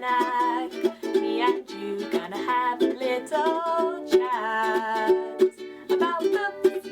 snack. Me and you gonna have a little chat about books.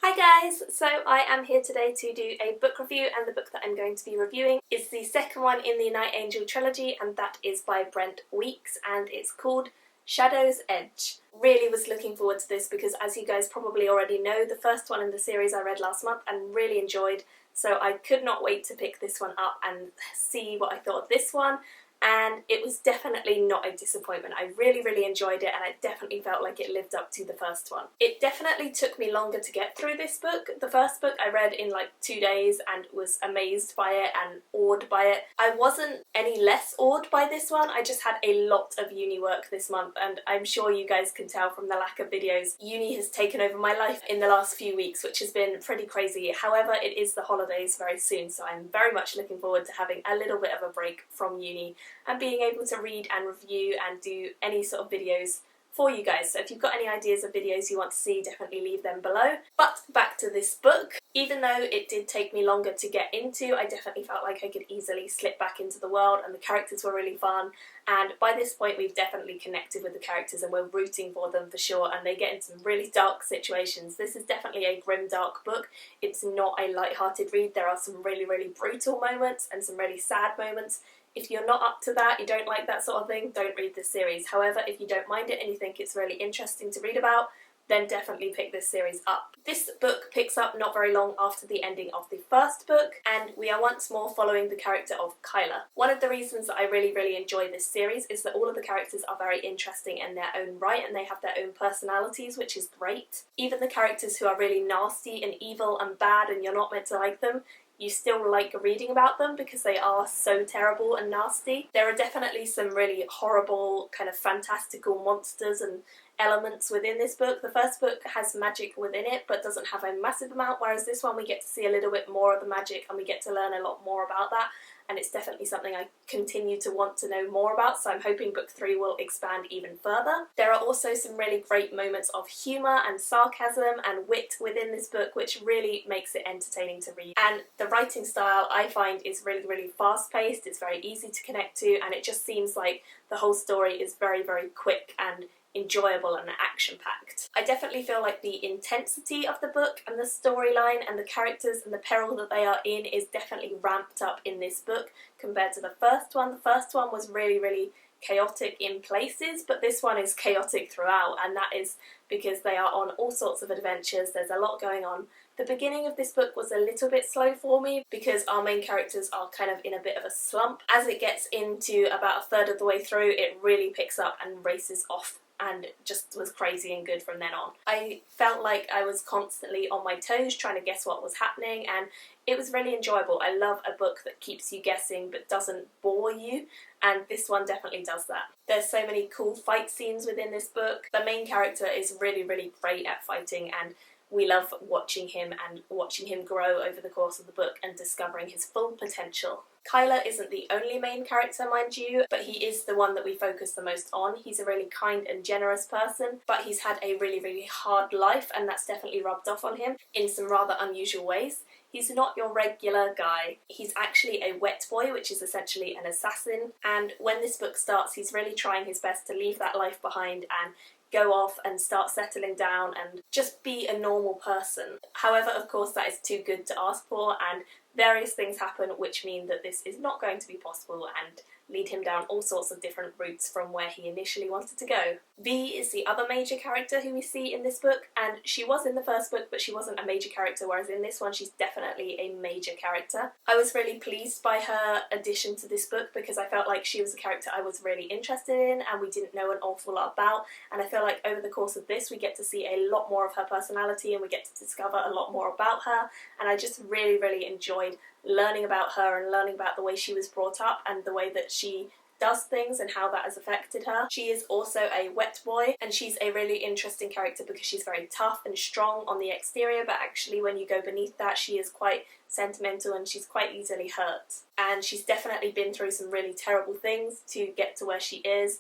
Hi guys, so I am here today to do a book review, and the book that I'm going to be reviewing is the second one in the Night Angel trilogy, and that is by Brent and it's called Shadow's Edge. Really was looking forward to this because, as you guys probably already know, the first one in the series I read last month and really enjoyed, so I could not wait to pick this one up and see what I thought of this one. And it was definitely not a disappointment. I really enjoyed it, and I definitely felt like it lived up to the first one. It definitely took me longer to get through this book. The first book I read in like 2 days and was amazed by it and awed by it. I wasn't any less awed by this one, I just had a lot of uni work this month, and I'm sure you guys can tell from the lack of videos. Uni has taken over my life in the last few weeks, which has been pretty crazy. However, it is the holidays very soon, so I'm very much looking forward to having a little bit of a break from uni and being able to read and review and do any sort of videos for you guys. So if you've got any ideas of videos you want to see, definitely leave them below. But back to this book. Even though it did take me longer to get into, I definitely felt like I could easily slip back into the world, and the characters were really fun. And by this point we've definitely connected with the characters and we're rooting for them for sure, and they get into some really dark situations. This is definitely a grim, dark book. It's not a light-hearted read. There are some really brutal moments and some really sad moments. If you're not up to that, you don't like that sort of thing, don't read this series. However, if you don't mind it and you think it's really interesting to read about, then definitely pick this series up. This book picks up not very long after the ending of the first book, and we are once more following the character of Kyla. One of the reasons that I really enjoy this series is that all of the characters are very interesting in their own right, and they have their own personalities, which is great. Even the characters who are really nasty and evil and bad and you're not meant to like them, you still like reading about them because they are so terrible and nasty. There are definitely some really horrible, kind of fantastical monsters and elements within this book. The first book has magic within it but doesn't have a massive amount, whereas this one we get to see a little bit more of the magic and we get to learn a lot more about that, and it's definitely something I continue to want to know more about, so I'm hoping book 3 will expand even further. There are also some really great moments of humour and sarcasm and wit within this book, which really makes it entertaining to read. And the writing style I find is really fast paced, it's very easy to connect to, and it just seems like the whole story is very quick and enjoyable and action-packed. I definitely feel like the intensity of the book and the storyline and the characters and the peril that they are in is definitely ramped up in this book compared to the first one. The first one was really chaotic in places, but this one is chaotic throughout, and that is because they are on all sorts of adventures. There's a lot going on. The beginning of this book was a little bit slow for me because our main characters are kind of in a bit of a slump. As it gets into about a third of the way through, it really picks up and races off and just was crazy and good from then on. I felt like I was constantly on my toes trying to guess what was happening, and it was really enjoyable. I love a book that keeps you guessing but doesn't bore you, and this one definitely does that. There's so many cool fight scenes within this book. The main character is really great at fighting, and we love watching him grow over the course of the book and discovering his full potential. Kyla isn't the only main character, mind you, but he is the one that we focus the most on. He's a really kind and generous person, but he's had a really hard life, and that's definitely rubbed off on him in some rather unusual ways. He's not your regular guy. He's actually a wet boy, which is essentially an assassin, and when this book starts, he's really trying his best to leave that life behind and go off and start settling down and just be a normal person. However, of course, that is too good to ask for, and various things happen which mean that this is not going to be possible and lead him down all sorts of different routes from where he initially wanted to go. V is the other major character who we see in this book, and she was in the first book but she wasn't a major character, whereas in this one she's definitely a major character. I was really pleased by her addition to this book because I felt like she was a character I was really interested in and we didn't know an awful lot about, and I feel like over the course of this we get to see a lot more of her personality and we get to discover a lot more about her, and I just really enjoyed learning about her and learning about the way she was brought up and the way that she does things and how that has affected her. She is also a wet boy, and she's a really interesting character because she's very tough and strong on the exterior, but actually when you go beneath that she is quite sentimental and she's quite easily hurt. And she's definitely been through some really terrible things to get to where she is,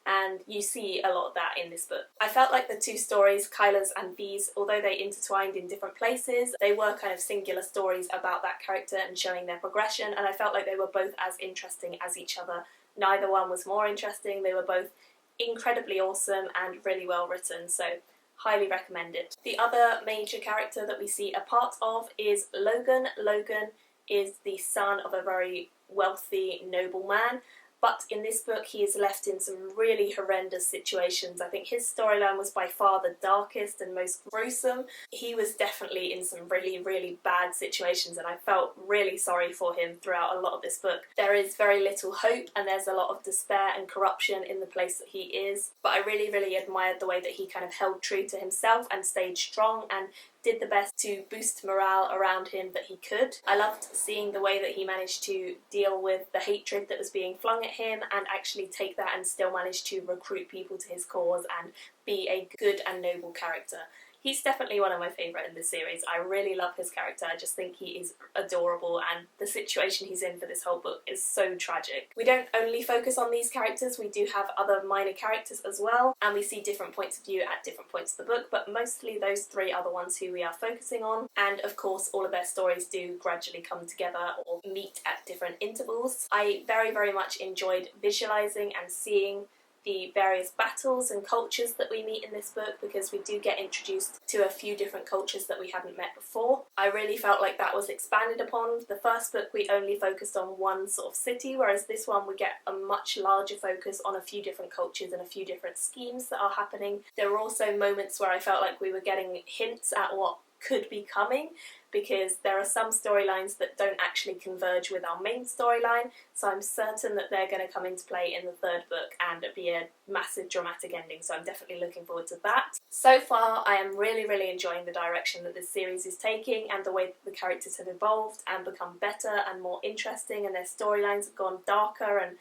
and you see a lot of that in this book. I felt like the two stories, Kyla's and V's, although they intertwined in different places, they were kind of singular stories about that character and showing their progression, and I felt like they were both as interesting as each other. Neither one was more interesting, they were both incredibly awesome and really well written, so highly recommend it. The other major character that we see a part of is Logan. Logan is the son of a very wealthy nobleman, but in this book he is left in some really horrendous situations. I think his storyline was by far the darkest and most gruesome. He was definitely in some really, really bad situations, and I felt really sorry for him throughout a lot of this book. There is very little hope and there's a lot of despair and corruption in the place that he is, but I really, really admired the way that he kind of held true to himself and stayed strong and did the best to boost morale around him that he could. I loved seeing the way that he managed to deal with the hatred that was being flung at him and actually take that and still manage to recruit people to his cause and be a good and noble character. He's definitely one of my favourite in this series. I really love his character. I just think he is adorable, and the situation he's in for this whole book is so tragic. We don't only focus on these characters, we do have other minor characters as well, and we see different points of view at different points of the book, but mostly those three are the ones who we are focusing on, and of course all of their stories do gradually come together or meet at different intervals. I very, very much enjoyed visualising and seeing the various battles and cultures that we meet in this book, because we do get introduced to a few different cultures that we hadn't met before. I really felt like that was expanded upon. The first book we only focused on one sort of city, whereas this one we get a much larger focus on a few different cultures and a few different schemes that are happening. There were also moments where I felt like we were getting hints at what could be coming, because there are some storylines that don't actually converge with our main storyline, so I'm certain that they're going to come into play in the third book and be a massive dramatic ending, so I'm definitely looking forward to that. So far I am really, really enjoying the direction that this series is taking and the way that the characters have evolved and become better and more interesting, and their storylines have gone darker and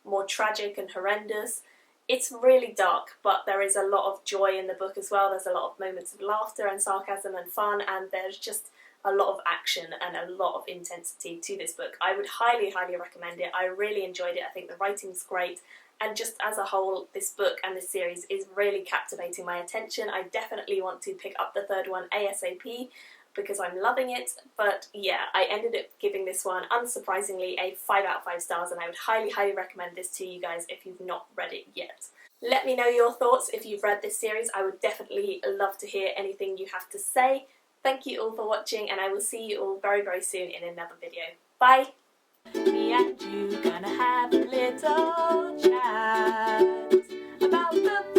more tragic and horrendous. It's really dark, but there is a lot of joy in the book as well. There's a lot of moments of laughter and sarcasm and fun, and there's just a lot of action and a lot of intensity to this book. I would highly, highly recommend it. I really enjoyed it. I think the writing's great, and just as a whole, this book and this series is really captivating my attention. I definitely want to pick up the third one ASAP, because I'm loving it. But yeah, I ended up giving this one, unsurprisingly, a 5 out of 5 stars, and I would highly, highly recommend this to you guys if you've not read it yet. Let me know your thoughts if you've read this series. I would definitely love to hear anything you have to say. Thank you all for watching, and I will see you all very, very soon in another video. Bye! Me and you gonna have a little chat about the